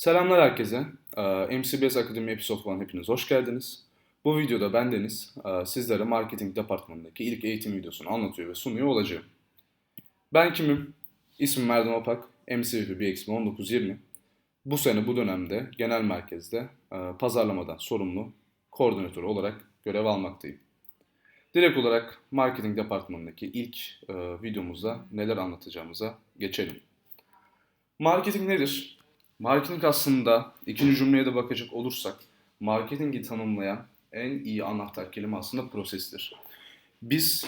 Selamlar herkese. MCBS Akademi Episode 1 hepiniz hoş geldiniz. Bu videoda ben Deniz, sizlere marketing departmanındaki ilk eğitim videosunu anlatıyor ve sunuyor olacağım. Ben kimim? İsmim Erdem Apak, MCVP BXM 1920. Bu sene bu dönemde genel merkezde pazarlamadan sorumlu koordinatör olarak görev almaktayım. Direkt olarak marketing departmanındaki ilk videomuzda neler anlatacağımıza geçelim. Marketing nedir? Marketing aslında ikinci cümleye de bakacak olursak marketingi tanımlayan en iyi anahtar kelime aslında prosestir. Biz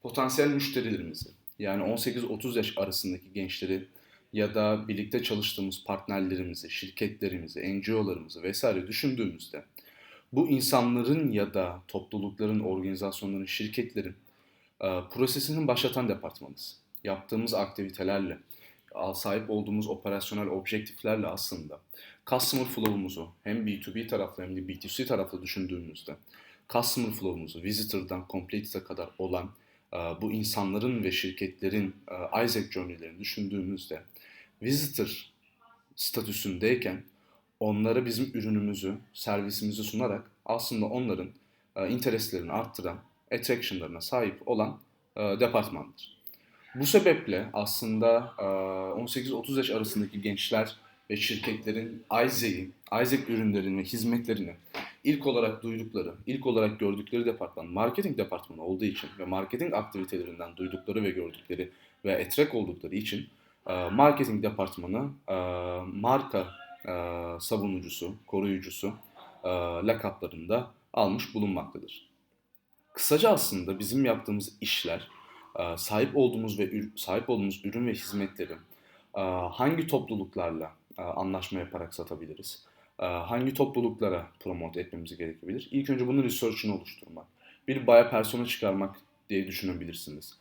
potansiyel müşterilerimizi yani 18-30 yaş arasındaki gençleri ya da birlikte çalıştığımız partnerlerimizi, şirketlerimizi, NGO'larımızı vesaire düşündüğümüzde bu insanların ya da toplulukların, organizasyonların, şirketlerin prosesinin başlatan departmanız. Yaptığımız aktivitelerle, sahip olduğumuz operasyonel objektiflerle aslında customer flow'umuzu hem B2B taraflı hem de B2C taraflı düşündüğümüzde customer flow'umuzu visitor'dan complete'e kadar olan bu insanların ve şirketlerin Isaac journey'lerini düşündüğümüzde visitor statüsündeyken onlara bizim ürünümüzü, servisimizi sunarak aslında onların interestlerini arttıran, attraction'larına sahip olan departmandır. Bu sebeple aslında 18-30 yaş arasındaki gençler ve şirketlerin Isaac ürünlerini ve hizmetlerini ilk olarak duydukları, ilk olarak gördükleri departman marketing departmanı olduğu için ve marketing aktivitelerinden duydukları ve gördükleri ve attract oldukları için marketing departmanı marka savunucusu, koruyucusu lakaplarında almış bulunmaktadır. Kısaca aslında bizim yaptığımız işler sahip olduğumuz ürün ve hizmetleri hangi topluluklarla anlaşma yaparak satabiliriz? Hangi topluluklara promote etmemiz gerekebilir? İlk önce bunun research'ını oluşturmak. Bir buyer persona çıkarmak diye düşünebilirsiniz.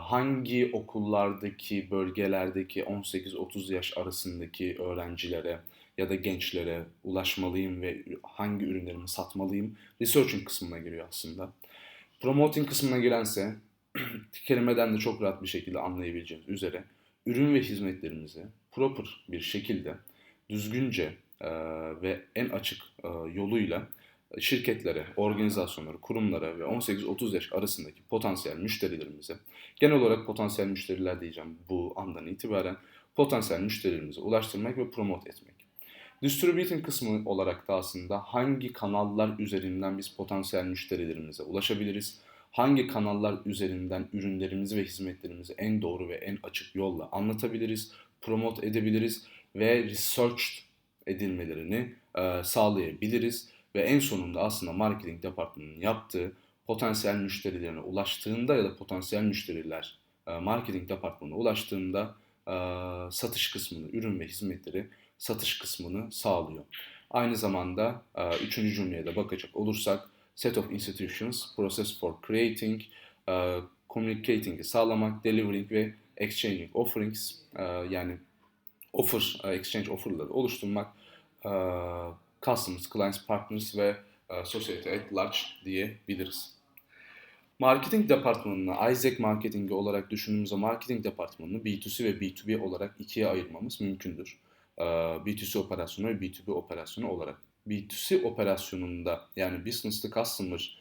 Hangi okullardaki, bölgelerdeki 18-30 yaş arasındaki öğrencilere ya da gençlere ulaşmalıyım ve hangi ürünlerimi satmalıyım? Researching kısmına giriyor aslında. Promoting kısmına girense kelimeden de çok rahat bir şekilde anlayabileceğiniz üzere ürün ve hizmetlerimizi proper bir şekilde düzgünce ve en açık yoluyla şirketlere, organizasyonlara, kurumlara ve 18-30 yaş arasındaki potansiyel müşterilerimize, genel olarak potansiyel müşteriler diyeceğim bu andan itibaren, potansiyel müşterilerimize ulaştırmak ve promote etmek. Distributing kısmı olarak da aslında hangi kanallar üzerinden biz potansiyel müşterilerimize ulaşabiliriz? Hangi kanallar üzerinden ürünlerimizi ve hizmetlerimizi en doğru ve en açık yolla anlatabiliriz, promote edebiliriz ve research edilmelerini sağlayabiliriz. Ve en sonunda aslında marketing departmanının yaptığı potansiyel müşterilerine ulaştığında ya da potansiyel müşteriler marketing departmanına ulaştığında satış kısmını, ürün ve hizmetleri satış kısmını sağlıyor. Aynı zamanda üçüncü cümleye de bakacak olursak set of institutions, process for creating, communicating'i sağlamak, delivering ve exchanging offerings yani exchange offer'ları oluşturmak, customers, clients, partners ve society at large diyebiliriz. Marketing departmanını Isaac marketingi olarak düşündüğümüzde marketing departmanını B2C ve B2B olarak ikiye ayırmamız mümkündür. B2C operasyonu ve B2B operasyonu olarak. B2C operasyonunda yani business to customer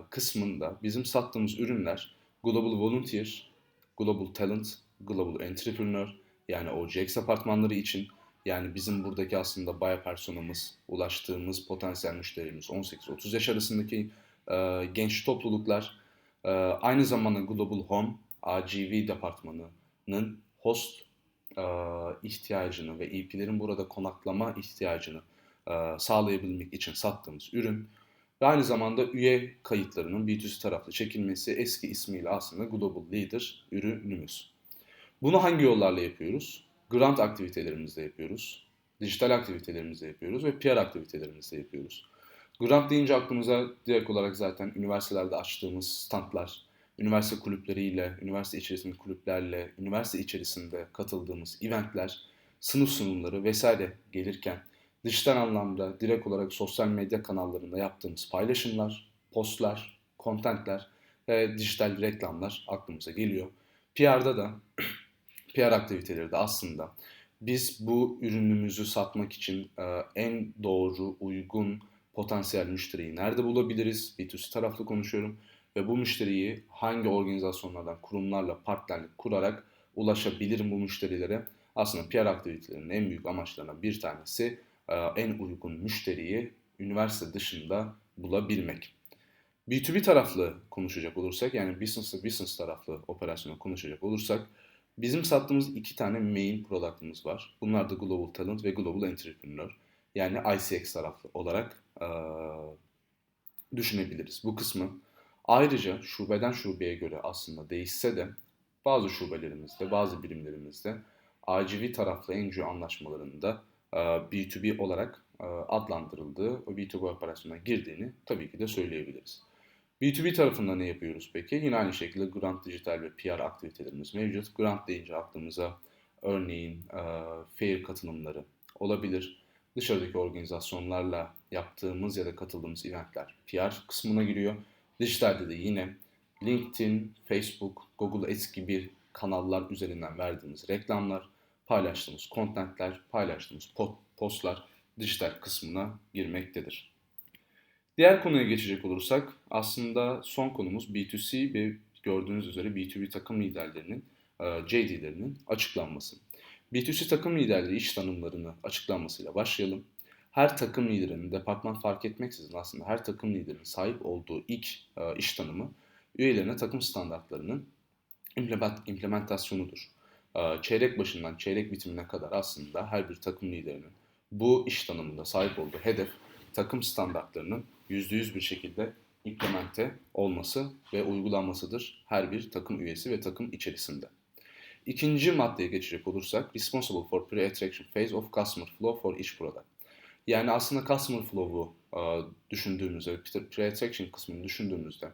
kısmında bizim sattığımız ürünler Global Volunteer, Global Talent, Global Entrepreneur yani OGX apartmanları için yani bizim buradaki aslında buyer personamız, ulaştığımız potansiyel müşterimiz 18-30 yaş arasındaki genç topluluklar, aynı zamanda Global Home, AGV departmanının host ihtiyacını ve EP'lerin burada konaklama ihtiyacını sağlayabilmek için sattığımız ürün ve aynı zamanda üye kayıtlarının B2C taraflı çekilmesi eski ismiyle aslında Global Leader ürünümüz. Bunu hangi yollarla yapıyoruz? Grant aktivitelerimizde yapıyoruz, dijital aktivitelerimizde yapıyoruz ve PR aktivitelerimizde yapıyoruz. Grant deyince aklımıza direkt olarak zaten üniversitelerde açtığımız standlar, üniversite kulüpleriyle, üniversite içerisindeki kulüplerle, üniversite içerisinde katıldığımız eventler, sınıf sunumları vesaire gelirken dijital anlamda direkt olarak sosyal medya kanallarında yaptığımız paylaşımlar, postlar, kontentler ve dijital reklamlar aklımıza geliyor. PR'da da PR aktiviteleri de aslında Biz bu ürünümüzü satmak için en doğru, uygun potansiyel müşteriyi nerede bulabiliriz? B2C taraflı konuşuyorum. Ve bu müşteriyi hangi organizasyonlardan, kurumlarla partnerlik kurarak ulaşabilirim bu müşterilere? Aslında PR aktivitelerinin en büyük amaçlarından bir tanesi en uygun müşteriyi üniversite dışında bulabilmek. B2B taraflı konuşacak olursak, yani business to business taraflı operasyonu konuşacak olursak, bizim sattığımız iki tane main product'ımız var. Bunlar da Global Talent ve Global Entrepreneur. Yani ICX taraflı olarak düşünebiliriz bu kısmı. Ayrıca şubeden şubeye göre aslında değişse de bazı şubelerimizde, bazı birimlerimizde IGV taraflı NGO anlaşmalarında B2B olarak adlandırıldığı o B2B operasyona girdiğini tabii ki de söyleyebiliriz. B2B tarafında ne yapıyoruz peki? Yine aynı şekilde Grant Dijital ve PR aktivitelerimiz mevcut. Grant deyince aklımıza örneğin fair katılımları olabilir. Dışarıdaki organizasyonlarla yaptığımız ya da katıldığımız eventler PR kısmına giriyor. Dijitalde de yine LinkedIn, Facebook, Google Ads gibi kanallar üzerinden verdiğimiz reklamlar, paylaştığımız kontentler, paylaştığımız postlar dijital kısmına girmektedir. Diğer konuya geçecek olursak aslında son konumuz B2C ve gördüğünüz üzere B2B takım liderlerinin, JD'lerinin açıklanması. B2C takım liderleri iş tanımlarını açıklanmasıyla başlayalım. Her takım liderinin, departman fark etmeksizin aslında her takım liderinin sahip olduğu ilk iş tanımı üyelerine takım standartlarının implementasyonudur. Çeyrek başından çeyrek bitimine kadar aslında her bir takım liderinin bu iş tanımında sahip olduğu hedef takım standartlarının %100 bir şekilde implemente olması ve uygulanmasıdır her bir takım üyesi ve takım içerisinde. İkinci maddeye geçecek olursak, responsible for pre-attraction phase of customer flow for each product. Yani aslında customer flow'u düşündüğümüzde, pre-attraction kısmını düşündüğümüzde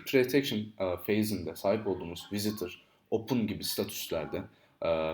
pre-attraction phase'inde sahip olduğumuz visitor, open gibi statüslerde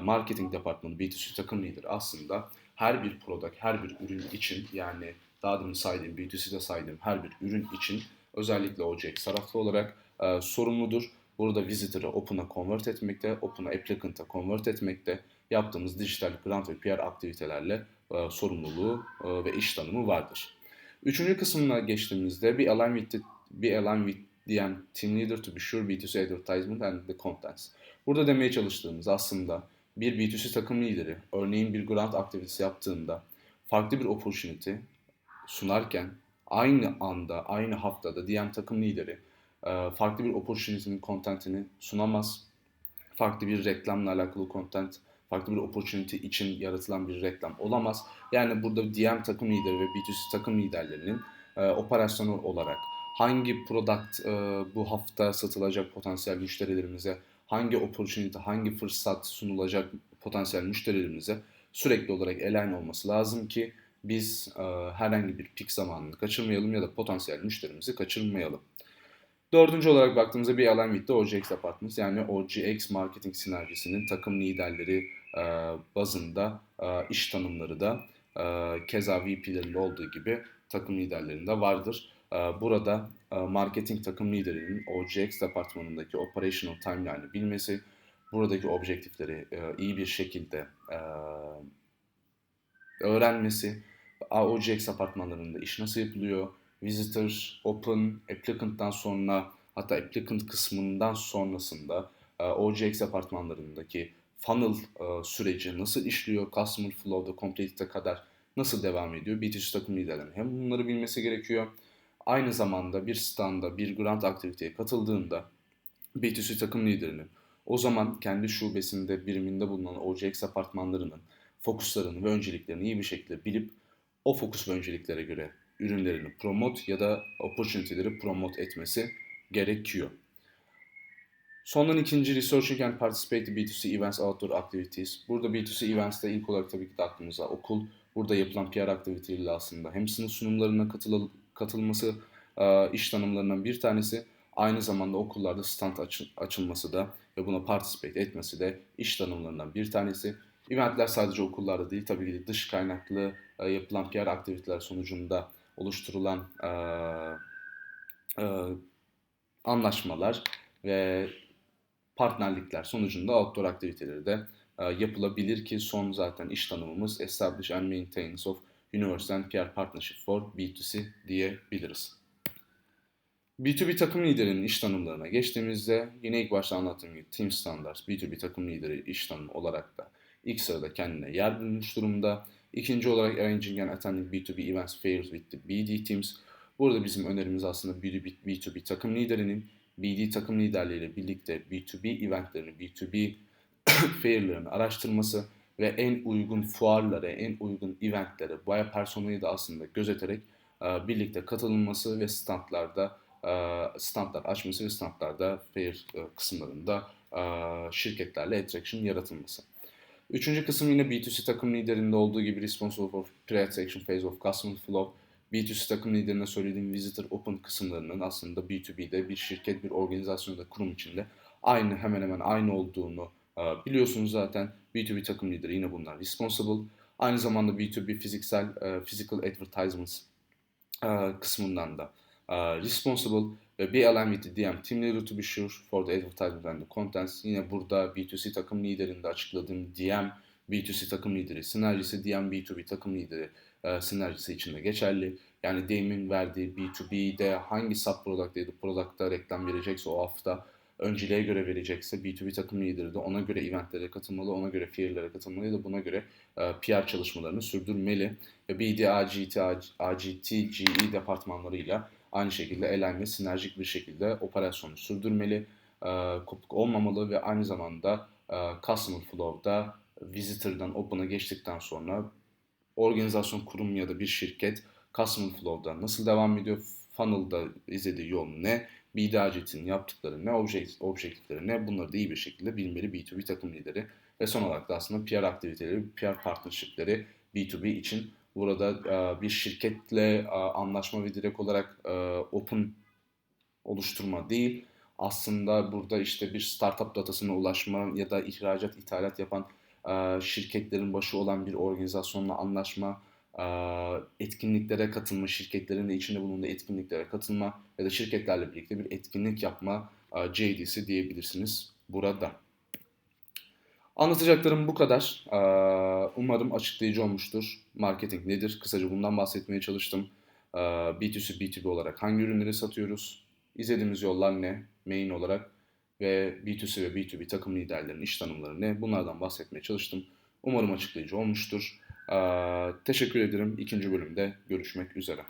marketing departmanı, B2C takım lideri aslında her bir product, her bir ürün için, yani daha demin saydığım, B2C'de saydığım her bir ürün için özellikle OCX taraflı olarak sorumludur. Burada visitor'ı open'a convert etmekte, open'a applicant'a convert etmekte, yaptığımız dijital grant ve PR aktivitelerle sorumluluğu ve iş tanımı vardır. Üçüncü kısmına geçtiğimizde be align with DM Team Leader to be sure B2C advertisement and the contents. Burada demeye çalıştığımız aslında bir B2C takım lideri örneğin bir grant aktivitesi yaptığında farklı bir opportunity sunarken aynı anda, aynı haftada DM takım lideri farklı bir opportunity'nin contentini sunamaz. Farklı bir reklamla alakalı content, farklı bir opportunity için yaratılan bir reklam olamaz. Yani burada DM takım lideri ve B2C takım liderlerinin operasyonel olarak hangi product bu hafta satılacak potansiyel müşterilerimize, hangi opportunity, hangi fırsat sunulacak potansiyel müşterilerimize sürekli olarak align olması lazım ki biz herhangi bir pik zamanını kaçırmayalım ya da potansiyel müşterimizi kaçırmayalım. Dördüncü olarak baktığımızda bir alan bitti OGX Apartments, yani OGX marketing sinerjisinin takım liderleri bazında iş tanımları da keza VP'lerinde olduğu gibi takım liderlerinde vardır. Burada marketing takım liderinin OGX departmanındaki operational timeline'ı bilmesi, buradaki objektifleri iyi bir şekilde öğrenmesi, OGX apartmanlarında iş nasıl yapılıyor, Visitor, Open, Applicant'tan sonra, hatta Applicant kısmından sonrasında OGX apartmanlarındaki funnel süreci nasıl işliyor, Customer Flow'da Complete'e kadar nasıl devam ediyor, B2C takım liderlerinin hem bunları bilmesi gerekiyor. Aynı zamanda bir standa, bir grant aktiviteye katıldığında B2C takım liderinin o zaman kendi şubesinde, biriminde bulunan OGX apartmanlarının fokuslarını ve önceliklerini iyi bir şekilde bilip o fokus ve önceliklere göre ürünlerini promote ya da opportunity'leri promote etmesi gerekiyor. Sondan ikinci, Researching and Participate B2C Events Outdoor Activities. Burada B2C Events'te ilk olarak tabii ki de aklımıza okul. Burada yapılan PR aktiviteleriyle aslında hem sınıf sunumlarına katılması iş tanımlarından bir tanesi. Aynı zamanda okullarda stand açılması da ve buna participate etmesi de iş tanımlarından bir tanesi. Eventler sadece okullarda değil, tabii ki de dış kaynaklı yapılan PR aktiviteler sonucunda oluşturulan e, anlaşmalar ve partnerlikler sonucunda outdoor aktiviteleri de yapılabilir ki son zaten iş tanımımız Establish and Maintenance of Universal and PR Partnership for B2C diyebiliriz. B2B takım liderinin iş tanımlarına geçtiğimizde yine ilk başta anlattığım gibi Team Standards B2B takım lideri iş tanımı olarak da ilk sırada kendine yer bulmuş durumda. İkinci olarak Arranging and Attending B2B Events Fairs with the BD Teams. Burada bizim önerimiz aslında B2B takım liderinin BD takım liderleriyle birlikte B2B eventlerini, B2B fairlerini araştırması ve en uygun fuarlara, en uygun eventlere, buyer personayı da aslında gözeterek birlikte katılınması ve standlar açması ve standlarda fair kısımlarında şirketlerle attraction yaratılması. Üçüncü kısım yine B2C takım liderinde olduğu gibi responsible for pre-attraction phase of customer flow. B2C takım liderine söylediğim visitor open kısımlarının aslında B2B'de bir şirket, bir organizasyonda, kurum içinde hemen hemen aynı olduğunu biliyorsunuz zaten. B2B takım lideri yine bunlar responsible. Aynı zamanda B2B physical advertisements kısmından da responsible ve be aligned with the DM team leader to be sure for the advertisement and the contents. Yine burada B2C takım liderinde açıkladığım DM B2C takım lideri sinerjisi, DM B2B takım lideri sinerjisi için de geçerli. Yani DM'in verdiği B2B'de hangi sub product ya da product'a reklam verecekse o hafta önceliğe göre verecekse B2B takım lideri de ona göre eventlere katılmalı, ona göre fairlere katılmalı ya da buna göre PR çalışmalarını sürdürmeli. Ve BD, AGT, GE departmanlarıyla aynı şekilde align ve sinerjik bir şekilde operasyonu sürdürmeli. Kopuk olmamalı ve aynı zamanda customer flow'da visitor'dan open'a geçtikten sonra organizasyon, kurum ya da bir şirket customer flow'da nasıl devam ediyor, funnel'da izlediği yol ne, BD AGT'nin yaptıkları ne, objektifleri ne, bunları da iyi bir şekilde bilmeli B2B takım lideri. Ve son olarak da aslında PR aktiviteleri, PR partnershipleri B2B için burada bir şirketle anlaşma ve direkt olarak open oluşturma değil. Aslında burada işte bir startup datasına ulaşma ya da ihracat, ithalat yapan şirketlerin başı olan bir organizasyonla anlaşma, etkinliklere katılma, şirketlerin de içinde bulunduğu etkinliklere katılma ya da şirketlerle birlikte bir etkinlik yapma JD'si diyebilirsiniz burada. Anlatacaklarım bu kadar. Umarım açıklayıcı olmuştur. Marketing nedir? Kısaca bundan bahsetmeye çalıştım. B2C, B2B olarak hangi ürünleri satıyoruz? İzlediğimiz yollar ne? Main olarak ve B2C ve B2B takım liderlerinin iş tanımları ne? Bunlardan bahsetmeye çalıştım. Umarım açıklayıcı olmuştur. Teşekkür ederim. İkinci bölümde görüşmek üzere.